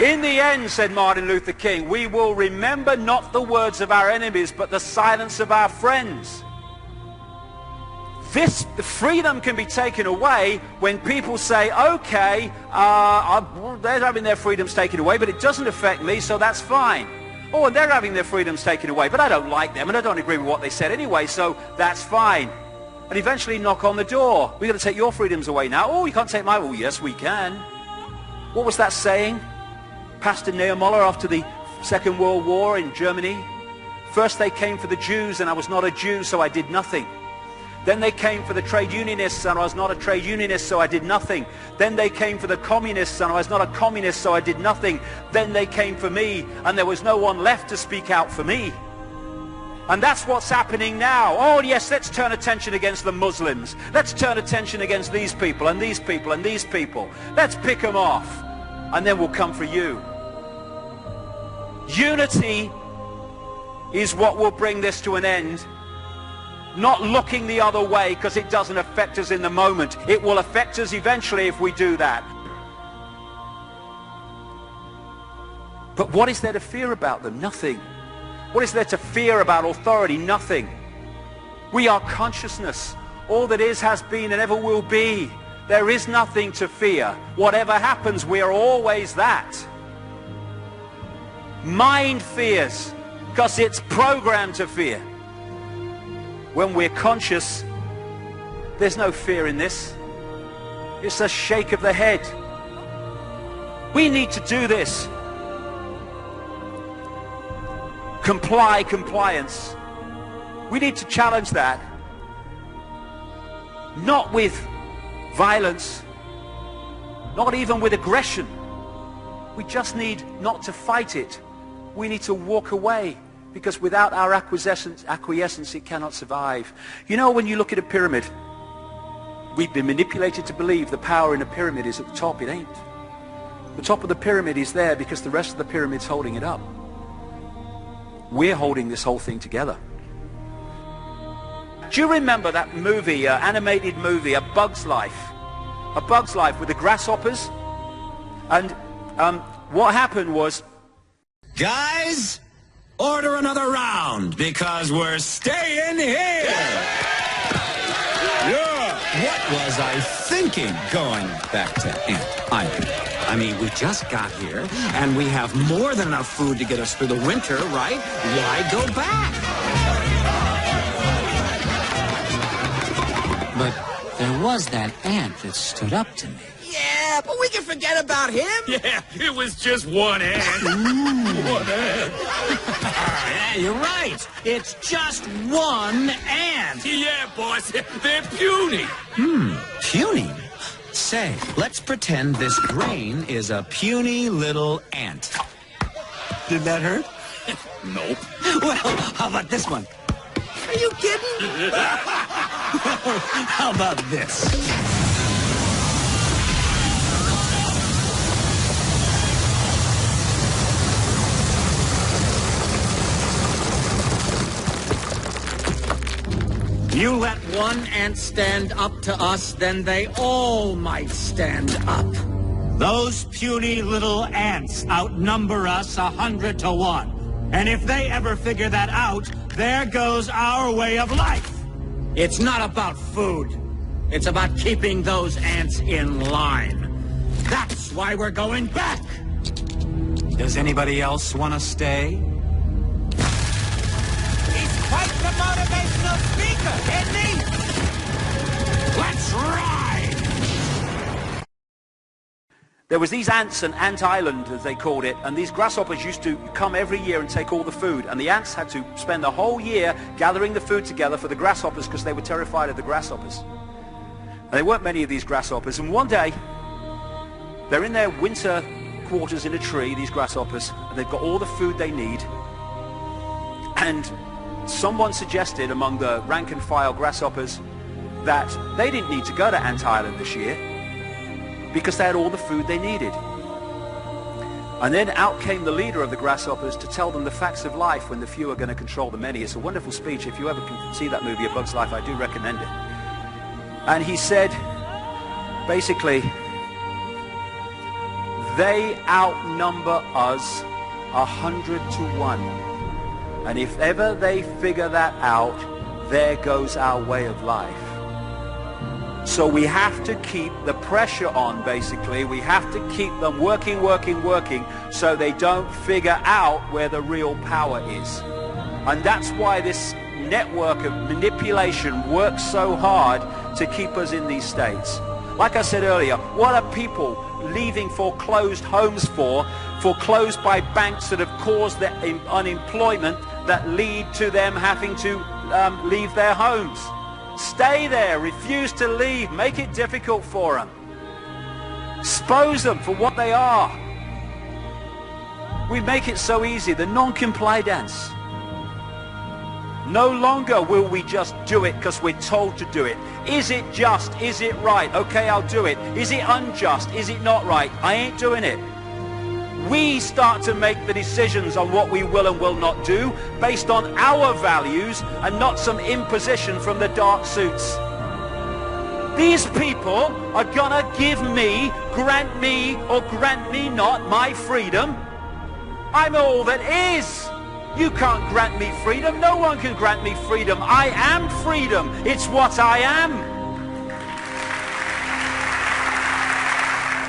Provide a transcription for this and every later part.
In the end, said Martin Luther King, we will remember not the words of our enemies, but the silence of our friends. This freedom can be taken away when people say, okay, they're having their freedoms taken away, but it doesn't affect me, so that's fine. Oh, and they're having their freedoms taken away, but I don't like them, and I don't agree with what they said anyway, so that's fine. And eventually knock on the door. We're going to take your freedoms away now. Oh, you can't take mine. Oh, yes, we can. What was that saying? Pastor Niemöller after the Second World War in Germany. First they came for the Jews, and I was not a Jew, so I did nothing. Then they came for the trade unionists, and I was not a trade unionist, so I did nothing. Then they came for the communists, and I was not a communist, so I did nothing. Then they came for me, and there was no one left to speak out for me. And that's what's happening now. Oh, yes, let's turn attention against the Muslims. Let's turn attention against these people, and these people, and these people. Let's pick them off, and then we'll come for you. Unity is what will bring this to an end. Not looking the other way because it doesn't affect us in the moment. It will affect us eventually if we do that. But what is there to fear about them? Nothing. What is there to fear about authority? Nothing. We are consciousness. All that is, has been, and ever will be. There is nothing to fear. Whatever happens, we are always that. Mind fears because it's programmed to fear. When we're conscious, there's no fear in this. It's a shake of the head. We need to do this. Compliance. We need to challenge that. Not with violence, not even with aggression. We just need not to fight it. We need to walk away. Because without our acquiescence, it cannot survive. You know, when you look at a pyramid, we've been manipulated to believe the power in a pyramid is at the top. It ain't. The top of the pyramid is there because the rest of the pyramid's holding it up. We're holding this whole thing together. Do you remember that movie, animated movie, A Bug's Life? A Bug's Life with the grasshoppers? And what happened was... Guys, order another round because we're staying here. Yeah. What was I thinking going back to Ant Island? I mean, we just got here and we have more than enough food to get us through the winter, right? Why go back? But there was that ant that stood up to me. Yeah, but we can forget about him. Yeah, it was just one ant. One ant. Yeah, you're right. It's just one ant. Yeah, boss. They're puny. Puny? Say, let's pretend this grain is a puny little ant. Did that hurt? Nope. Well, how about this one? Are you kidding? How about this? You let one ant stand up to us, then they all might stand up. Those puny little ants outnumber us 100 to 1. And if they ever figure that out, there goes our way of life. It's not about food. It's about keeping those ants in line. That's why we're going back. Does anybody else want to stay? Quite the motivational speaker, isn't he? Let's ride! There was these ants and Ant Island, as they called it, and these grasshoppers used to come every year and take all the food, and the ants had to spend the whole year gathering the food together for the grasshoppers because they were terrified of the grasshoppers. And there weren't many of these grasshoppers, and one day they're in their winter quarters in a tree, these grasshoppers, and they've got all the food they need, and someone suggested among the rank and file grasshoppers that they didn't need to go to Ant Island this year because they had all the food they needed. And then out came the leader of the grasshoppers to tell them the facts of life when the few are going to control the many. It's a wonderful speech. If you ever can see that movie, A Bug's Life, I do recommend it. And he said, basically, They outnumber us 100 to 1. And if ever they figure that out, there goes our way of life. So we have to keep the pressure on, basically. We have to keep them working, so they don't figure out where the real power is. And that's why this network of manipulation works so hard to keep us in these states. Like I said earlier, what are people leaving foreclosed homes for? Foreclosed by banks that have caused the unemployment that lead to them having to leave their homes. Stay there, refuse to leave, make it difficult for them. Expose them for what they are. We make it so easy, the non-compliance. No longer will we just do it because we're told to do it. Is it just? Is it right? Okay, I'll do it. Is it unjust? Is it not right? I ain't doing it. We start to make the decisions on what we will and will not do based on our values and not some imposition from the dark suits. These people are gonna give me, grant me, or grant me not my freedom. I'm all that is. You can't grant me freedom. No one can grant me freedom. I am freedom. It's what I am.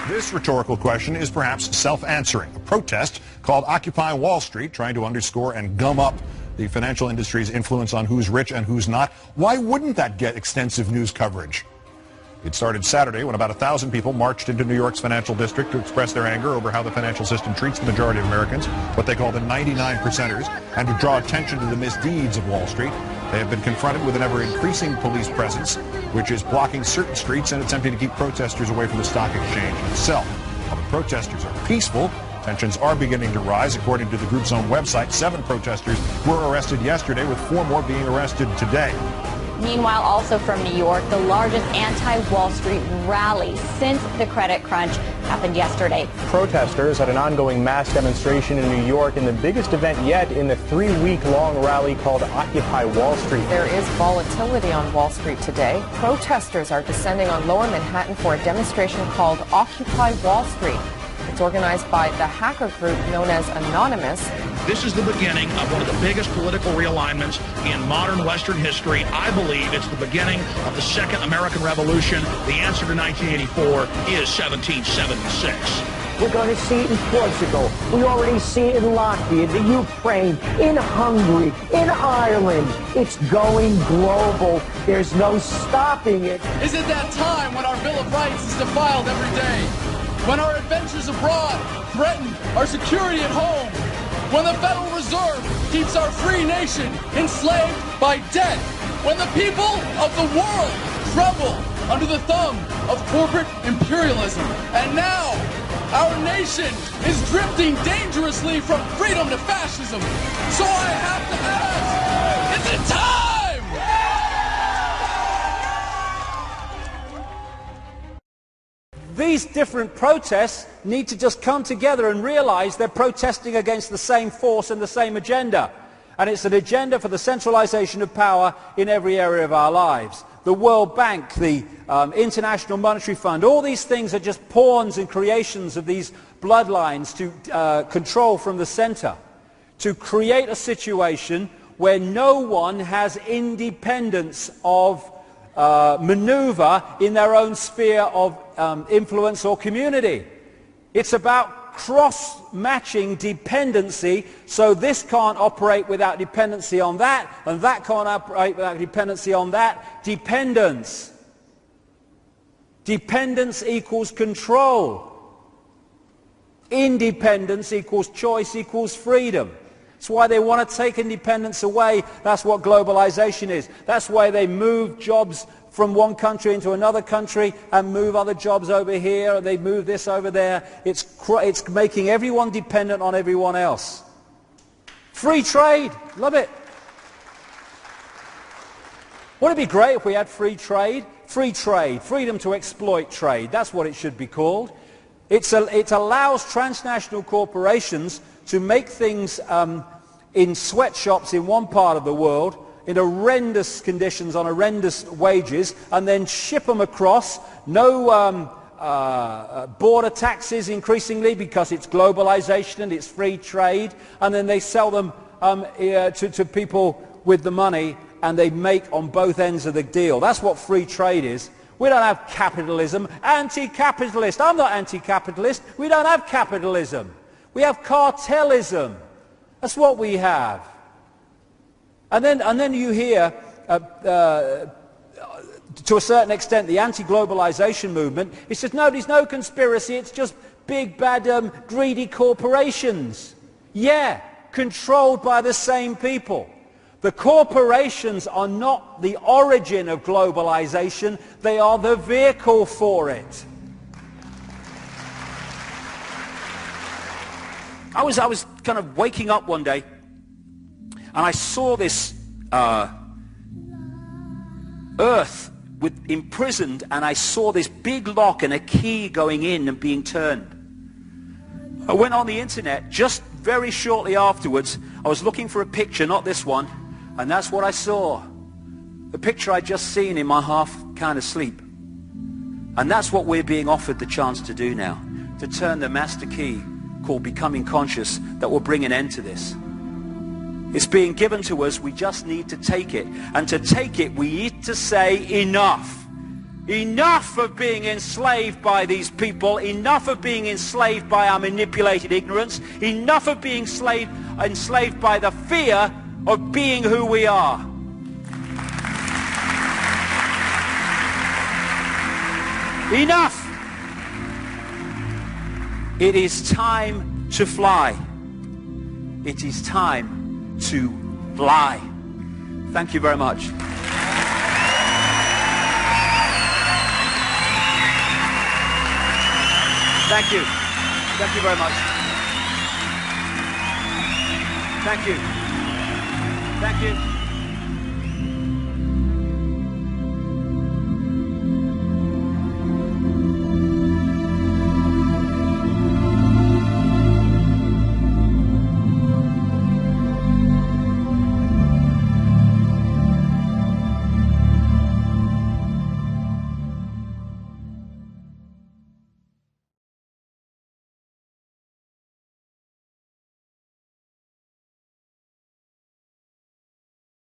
This rhetorical question is perhaps self-answering. A protest called Occupy Wall Street, trying to underscore and gum up the financial industry's influence on who's rich and who's not. Why wouldn't that get extensive news coverage? It started Saturday when about 1,000 people marched into New York's financial district to express their anger over how the financial system treats the majority of Americans, what they call the 99%ers, and to draw attention to the misdeeds of Wall Street. They have been confronted with an ever-increasing police presence, which is blocking certain streets and attempting to keep protesters away from the stock exchange itself. While the protesters are peaceful, tensions are beginning to rise. According to the group's own website, 7 protesters were arrested yesterday, with 4 more being arrested today. Meanwhile, also from New York, the largest anti-Wall Street rally since the credit crunch happened yesterday. Protesters at an ongoing mass demonstration in New York in the biggest event yet in the 3-week-long rally called Occupy Wall Street. There is volatility on Wall Street today. Protesters are descending on Lower Manhattan for a demonstration called Occupy Wall Street. It's organized by the hacker group known as Anonymous. This is the beginning of one of the biggest political realignments in modern Western history. I believe it's the beginning of the Second American Revolution. The answer to 1984 is 1776. We're going to see it in Portugal. We already see it in Latvia, the Ukraine, in Hungary, in Ireland. It's going global. There's no stopping it. Is it that time when our Bill of Rights is defiled every day? When our adventures abroad threaten our security at home? When the Federal Reserve keeps our free nation enslaved by debt? When the people of the world tremble under the thumb of corporate imperialism? And now, our nation is drifting dangerously from freedom to fascism. So I have to ask, is it time? These different protests need to just come together and realize they're protesting against the same force and the same agenda. And it's an agenda for the centralization of power in every area of our lives. The World Bank, the International Monetary Fund, all these things are just pawns and creations of these bloodlines to control from the center, to create a situation where no one has independence of maneuver in their own sphere of influence or community. It's about cross-matching dependency, so this can't operate without dependency on that, and that can't operate without dependency on that. Dependence. Dependence equals control. Independence equals choice equals freedom. That's why they want to take independence away. That's what globalization is. That's why they move jobs from one country into another country and move other jobs over here, and they move this over there. It's making everyone dependent on everyone else. Free trade, love it. Wouldn't it be great if we had free trade? Free trade, freedom to exploit trade, that's what it should be called. It allows transnational corporations to make things in sweatshops in one part of the world in horrendous conditions on horrendous wages, and then ship them across, no border taxes increasingly because it's globalization and it's free trade, and then they sell them to people with the money, and they make on both ends of the deal. That's what free trade is. We don't have capitalism. Anti-capitalist. I'm not anti-capitalist. We don't have capitalism. We have cartelism. That's what we have. And then you hear, to a certain extent, the anti-globalization movement. It says, no, there's no conspiracy. It's just big, bad, greedy corporations. Yeah, controlled by the same people. The corporations are not the origin of globalization. They are the vehicle for it. I was kind of waking up one day, and I saw this earth imprisoned, and I saw this big lock and a key going in and being turned. I went on the internet just very shortly afterwards. I was looking for a picture, not this one, and that's what I saw. The picture I'd just seen in my half kind of sleep. And that's what we're being offered the chance to do now, to turn the master key called Becoming Conscious that will bring an end to this. It's being given to us. We just need to take it. And to take it, we need to say enough. Enough of being enslaved by these people. Enough of being enslaved by our manipulated ignorance. Enough of being enslaved by the fear of being who we are. Enough. It is time to fly. It is time to fly. Thank you very much. Thank you. Thank you very much. Thank you. Thank you.